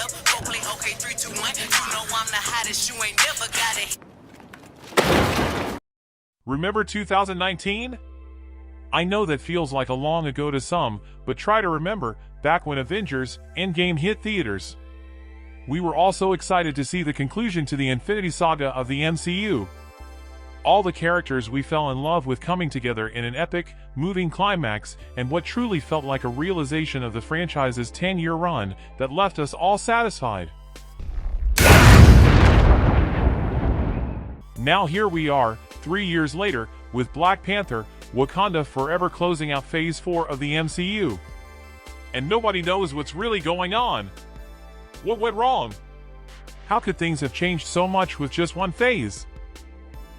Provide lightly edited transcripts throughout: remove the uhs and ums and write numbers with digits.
up. Go play okay, 3, 2, 1. You know I'm the hottest, you ain't never got it. Remember 2019? I know that feels like a long ago to some, but try to remember, back when Avengers Endgame hit theaters. We were all so excited to see the conclusion to the Infinity Saga of the MCU. All the characters we fell in love with coming together in an epic, moving climax, and what truly felt like a realization of the franchise's 10-year run that left us all satisfied. Now here we are, 3 years later, with Black Panther, Wakanda Forever closing out Phase 4 of the MCU. And nobody knows what's really going on. What went wrong? How could things have changed so much with just one phase?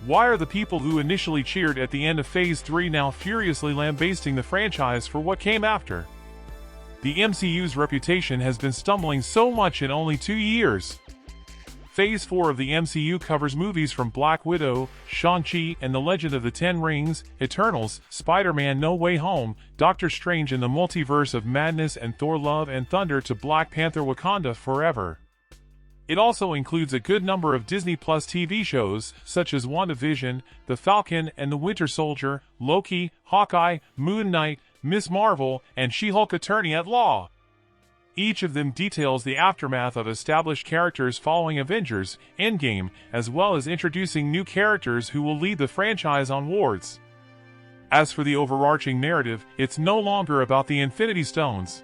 Why are the people who initially cheered at the end of Phase 3 now furiously lambasting the franchise for what came after? The MCU's reputation has been stumbling so much in only 2 years. Phase 4 of the MCU covers movies from Black Widow, Shang-Chi and the Legend of the Ten Rings, Eternals, Spider-Man No Way Home, Doctor Strange in the Multiverse of Madness and Thor Love and Thunder to Black Panther Wakanda Forever. It also includes a good number of Disney Plus TV shows, such as WandaVision, The Falcon and the Winter Soldier, Loki, Hawkeye, Moon Knight, Ms. Marvel, and She-Hulk Attorney at Law. Each of them details the aftermath of established characters following Avengers Endgame, as well as introducing new characters who will lead the franchise onwards. As for the overarching narrative, it's no longer about the Infinity Stones.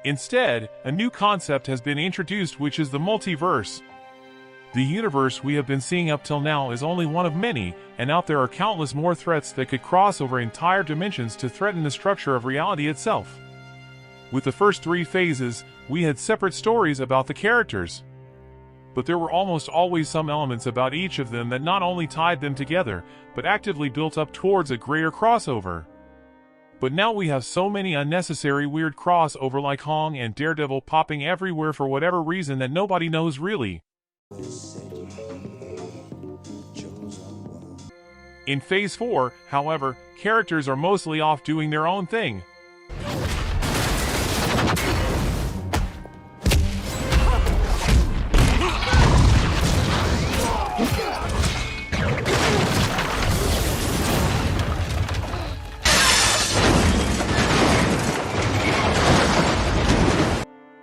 Instead, a new concept has been introduced, which is the multiverse. The universe we have been seeing up till now is only one of many, and out there are countless more threats that could cross over entire dimensions to threaten the structure of reality itself. With the first 3 phases, we had separate stories about the characters. But there were almost always some elements about each of them that not only tied them together, but actively built up towards a greater crossover. But now we have so many unnecessary weird crossover like Hong and Daredevil popping everywhere for whatever reason that nobody knows really. In Phase 4, however, characters are mostly off doing their own thing.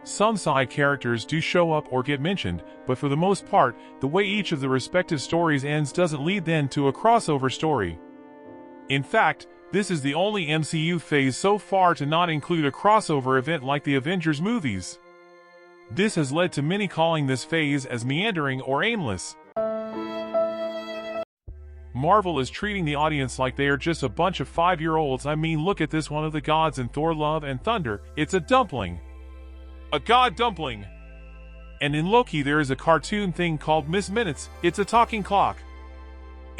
Some side characters do show up or get mentioned, but for the most part, the way each of the respective stories ends doesn't lead then to a crossover story. In fact, this is the only MCU phase so far to not include a crossover event like the Avengers movies. This has led to many calling this phase as meandering or aimless. Marvel is treating the audience like they are just a bunch of 5-year-olds. I mean, look at this one of the gods in Thor Love and Thunder, it's a dumpling. A god dumpling. And in Loki there is a cartoon thing called Miss Minutes, it's a talking clock.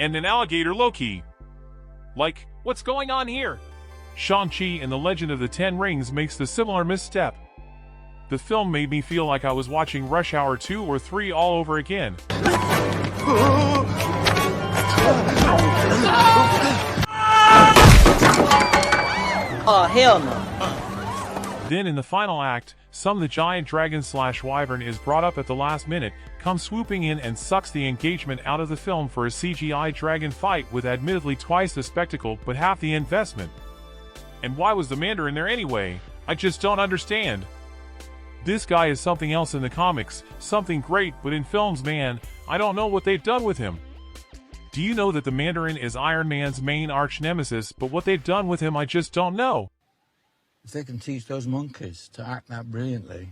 And an alligator Loki. Like, what's going on here? Shang-Chi and the Legend of the Ten Rings makes the similar misstep. The film made me feel like I was watching Rush Hour 2 or 3 all over again. Oh, hell no. Then in the final act, the giant dragon/wyvern is brought up at the last minute, comes swooping in and sucks the engagement out of the film for a CGI dragon fight with admittedly twice the spectacle but half the investment. And why was the Mandarin there anyway? I just don't understand. This guy is something else in the comics, something great, but in films, man, I don't know what they've done with him. Do you know that the Mandarin is Iron Man's main arch-nemesis, but what they've done with him I just don't know. If they can teach those monkeys to act that brilliantly,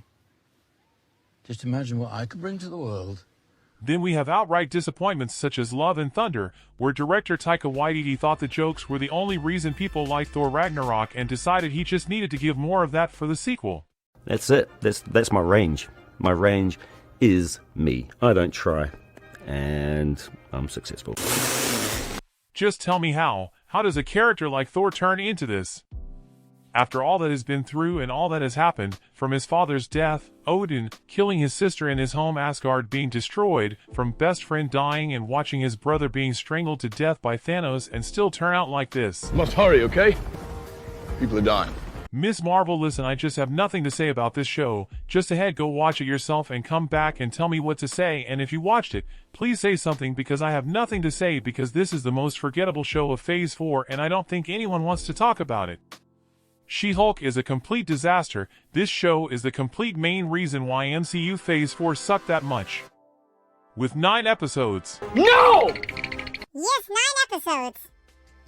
just imagine what I could bring to the world. Then we have outright disappointments such as Love and Thunder, where director Taika Waititi thought the jokes were the only reason people liked Thor Ragnarok and decided he just needed to give more of that for the sequel. That's it. That's my range. My range is me. I don't try. And I'm successful. Just tell me how. How does a character like Thor turn into this? After all that has been through and all that has happened, from his father's death, Odin killing his sister in his home Asgard being destroyed, from best friend dying and watching his brother being strangled to death by Thanos and still turn out like this. Must hurry, okay? People are dying. Miss Marvel, listen, I just have nothing to say about this show. Just ahead, go watch it yourself and come back and tell me what to say, and if you watched it, please say something because I have nothing to say because this is the most forgettable show of Phase 4 and I don't think anyone wants to talk about it. She-Hulk is a complete disaster. This show is the complete main reason why MCU Phase 4 sucked that much. With 9 episodes. No! Yes, 9 episodes.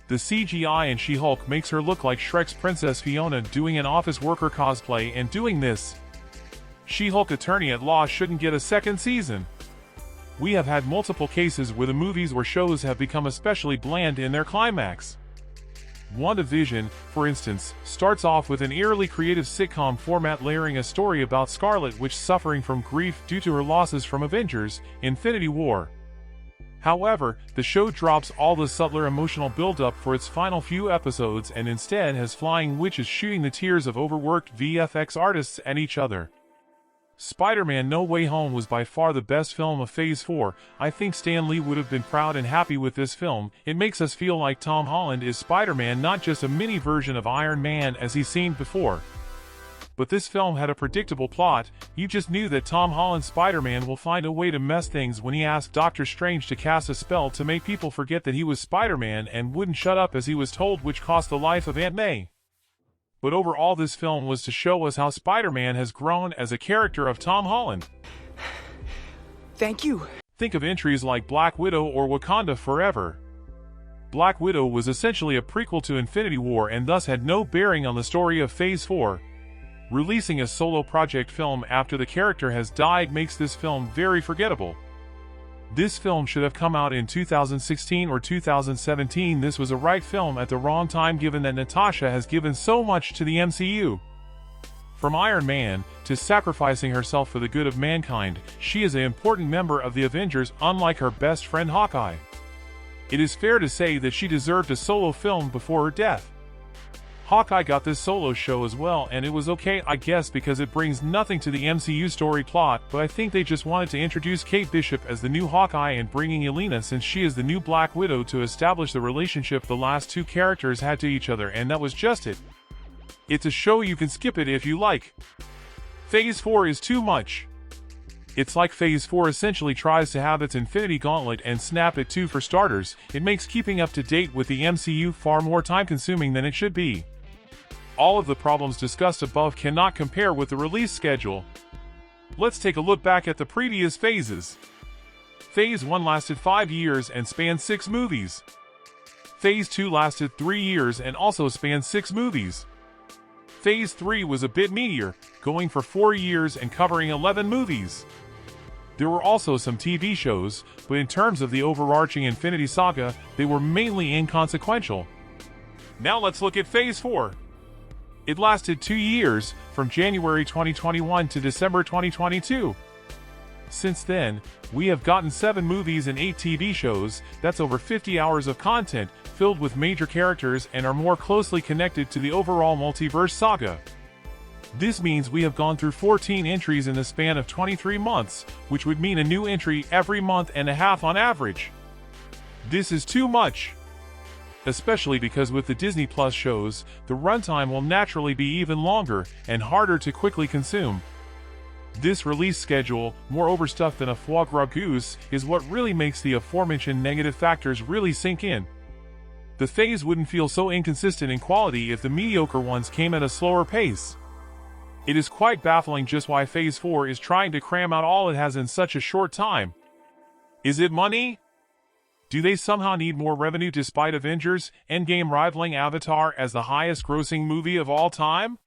The CGI in She-Hulk makes her look like Shrek's Princess Fiona doing an office worker cosplay, and doing this. She-Hulk Attorney at Law shouldn't get a second season. We have had multiple cases where the movies or shows have become especially bland in their climax. WandaVision, for instance, starts off with an eerily creative sitcom format layering a story about Scarlet Witch suffering from grief due to her losses from Avengers: Infinity War. However, the show drops all the subtler emotional build-up for its final few episodes and instead has flying witches shooting the tears of overworked VFX artists at each other. Spider-Man No Way Home was by far the best film of Phase 4. I think Stan Lee would have been proud and happy with this film. It makes us feel like Tom Holland is Spider-Man, not just a mini version of Iron Man as he's seen before. But this film had a predictable plot. You just knew that Tom Holland's Spider-Man will find a way to mess things when he asked Doctor Strange to cast a spell to make people forget that he was Spider-Man and wouldn't shut up as he was told, which cost the life of Aunt May. But overall, this film was to show us how Spider-Man has grown as a character of Tom Holland. Thank you. Think of entries like Black Widow or Wakanda Forever. Black Widow was essentially a prequel to Infinity War and thus had no bearing on the story of Phase 4. Releasing a solo project film after the character has died makes this film very forgettable. This film should have come out in 2016 or 2017. This was a right film at the wrong time given that Natasha has given so much to the MCU. From Iron Man to sacrificing herself for the good of mankind, she is an important member of the Avengers, unlike her best friend Hawkeye. It is fair to say that she deserved a solo film before her death. Hawkeye got this solo show as well, and it was okay, I guess, because it brings nothing to the MCU story plot, but I think they just wanted to introduce Kate Bishop as the new Hawkeye and bringing Yelena since she is the new Black Widow to establish the relationship the last two characters had to each other, and that was just it. It's a show you can skip it if you like. Phase 4 is too much. It's like Phase 4 essentially tries to have its Infinity Gauntlet and snap it too. For starters, it makes keeping up to date with the MCU far more time-consuming than it should be. All of the problems discussed above cannot compare with the release schedule. Let's take a look back at the previous phases. Phase 1 lasted 5 years and spanned 6 movies. Phase 2 lasted 3 years and also spanned 6 movies. Phase 3 was a bit meatier, going for 4 years and covering 11 movies. There were also some TV shows, but in terms of the overarching Infinity Saga, they were mainly inconsequential. Now let's look at Phase 4. It lasted 2 years, from January 2021 to December 2022. Since then, we have gotten 7 movies and 8 TV shows. That's over 50 hours of content, filled with major characters and are more closely connected to the overall multiverse saga. This means we have gone through 14 entries in the span of 23 months, which would mean a new entry every month and a half on average. This is too much. Especially because with the Disney Plus shows, the runtime will naturally be even longer and harder to quickly consume. This release schedule, more overstuffed than a foie gras goose, is what really makes the aforementioned negative factors really sink in. The phase wouldn't feel so inconsistent in quality if the mediocre ones came at a slower pace. It is quite baffling just why Phase 4 is trying to cram out all it has in such a short time. Is it money? Do they somehow need more revenue despite Avengers: Endgame rivaling Avatar as the highest-grossing movie of all time?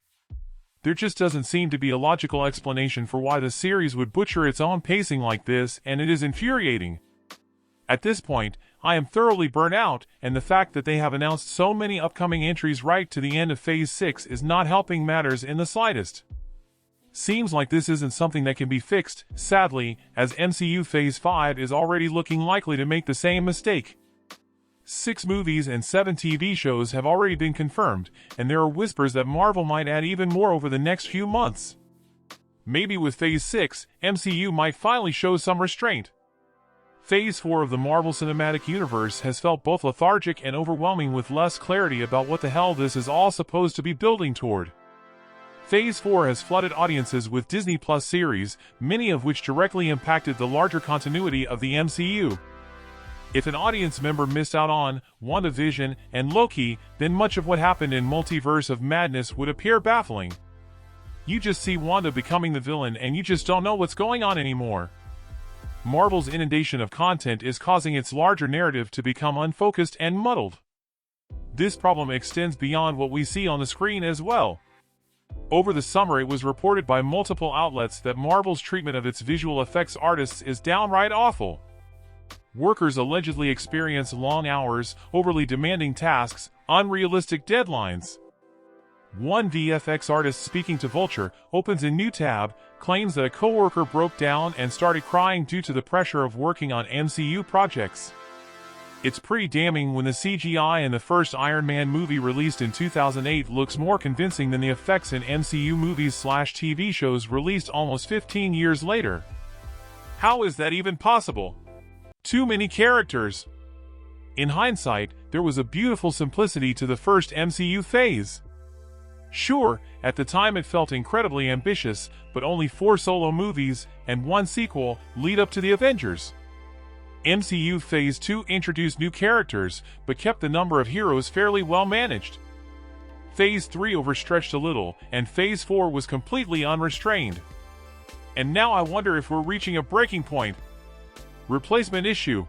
There just doesn't seem to be a logical explanation for why the series would butcher its own pacing like this, and it is infuriating. At this point, I am thoroughly burnt out, and the fact that they have announced so many upcoming entries right to the end of Phase 6 is not helping matters in the slightest. Seems like this isn't something that can be fixed, sadly, as MCU Phase 5 is already looking likely to make the same mistake. 6 movies and 7 TV shows have already been confirmed, and there are whispers that Marvel might add even more over the next few months. Maybe with Phase 6, MCU might finally show some restraint. Phase 4 of the Marvel Cinematic Universe has felt both lethargic and overwhelming, with less clarity about what the hell this is all supposed to be building toward. Phase 4 has flooded audiences with Disney Plus series, many of which directly impacted the larger continuity of the MCU. If an audience member missed out on WandaVision and Loki, then much of what happened in Multiverse of Madness would appear baffling. You just see Wanda becoming the villain and you just don't know what's going on anymore. Marvel's inundation of content is causing its larger narrative to become unfocused and muddled. This problem extends beyond what we see on the screen as well. Over the summer, it was reported by multiple outlets that Marvel's treatment of its visual effects artists is downright awful. Workers allegedly experience long hours, overly demanding tasks, unrealistic deadlines. One VFX artist speaking to Vulture opens a new tab, claims that a coworker broke down and started crying due to the pressure of working on MCU projects. It's pretty damning when the CGI in the first Iron Man movie released in 2008 looks more convincing than the effects in MCU movies/TV shows released almost 15 years later. How is that even possible? Too many characters. In hindsight, there was a beautiful simplicity to the first MCU phase. Sure, at the time it felt incredibly ambitious, but only 4 solo movies and 1 sequel lead up to the Avengers. MCU Phase 2 introduced new characters, but kept the number of heroes fairly well managed. Phase 3 overstretched a little, and Phase 4 was completely unrestrained. And now I wonder if we're reaching a breaking point. Replacement issue.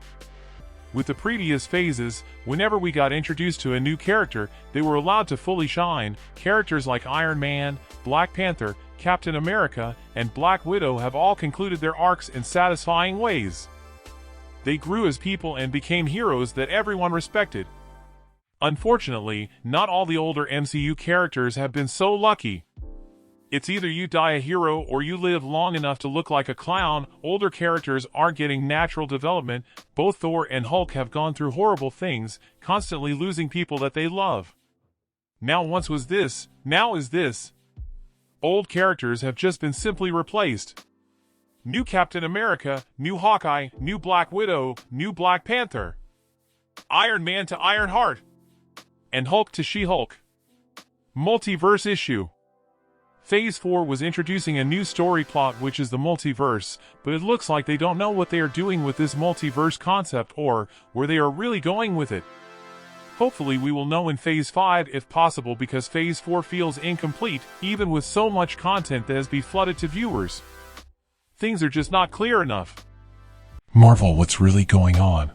With the previous phases, whenever we got introduced to a new character, they were allowed to fully shine. Characters like Iron Man, Black Panther, Captain America, and Black Widow have all concluded their arcs in satisfying ways. They grew as people and became heroes that everyone respected. Unfortunately, not all the older MCU characters have been so lucky. It's either you die a hero or you live long enough to look like a clown. Older characters aren't getting natural development. Both Thor and Hulk have gone through horrible things, constantly losing people that they love. Now once was this, now is this. Old characters have just been simply replaced. New Captain America, new Hawkeye, new Black Widow, new Black Panther. Iron Man to Ironheart. And Hulk to She-Hulk. Multiverse issue. Phase 4 was introducing a new story plot, which is the multiverse, but it looks like they don't know what they are doing with this multiverse concept or where they are really going with it. Hopefully we will know in Phase 5 if possible, because Phase 4 feels incomplete, even with so much content that has been flooded to viewers. Things are just not clear enough. Marvel, what's really going on?